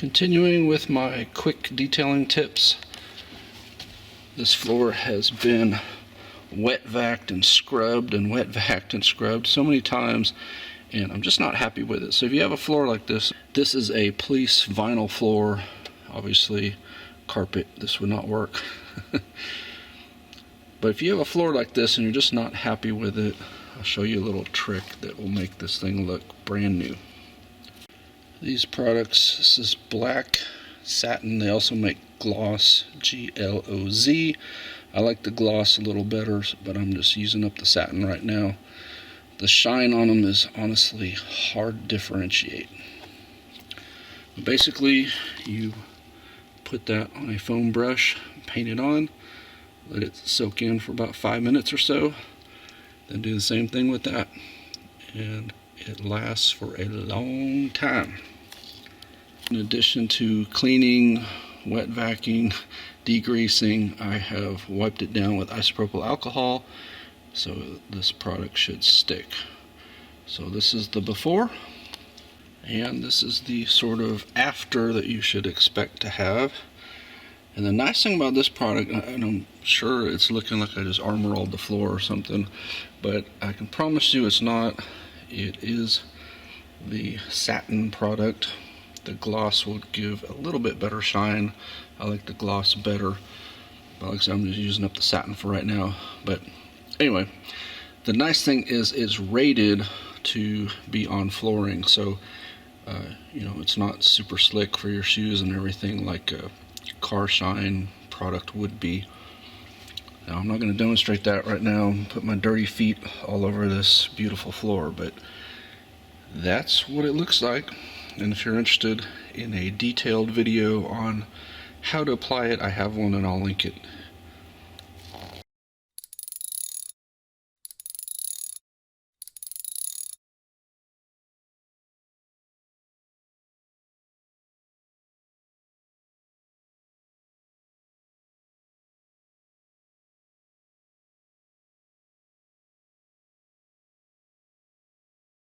Continuing with my quick detailing tips, this floor has been wet vacked and scrubbed and wet vacked and scrubbed so many times, and I'm just not happy with it. So if you have a floor like this is a Police vinyl floor. Obviously carpet, this would not work. But if you have a floor like this and you're just not happy with it, I'll show you a little trick that will make this thing look brand new. These products, this is black satin. They also make gloss, G-L-O-Z. I like the gloss a little better, but I'm just using up the satin right now. The shine on them is honestly hard to differentiate. But basically, you put that on a foam brush, paint it on, let it soak in for about 5 minutes or so, then do the same thing with that, and it lasts for a long time. In addition to cleaning, wet vacuuming, degreasing, I have wiped it down with isopropyl alcohol, so this product should stick. So this is the before, and this is the sort of after that you should expect to have. And the nice thing about this product, and I'm sure it's looking like I just armor rolled the floor or something, but I can promise you it's not. It is the satin product. The gloss will give a little bit better shine. I like the gloss better, but like I said, I'm just using up the satin for right now. But anyway, the nice thing is it's rated to be on flooring, so you know, it's not super slick for your shoes and everything like a car shine product would be. Now I'm not going to demonstrate that right now and put my dirty feet all over this beautiful floor, but that's what it looks like. And if you're interested in a detailed video on how to apply it, I have one and I'll link it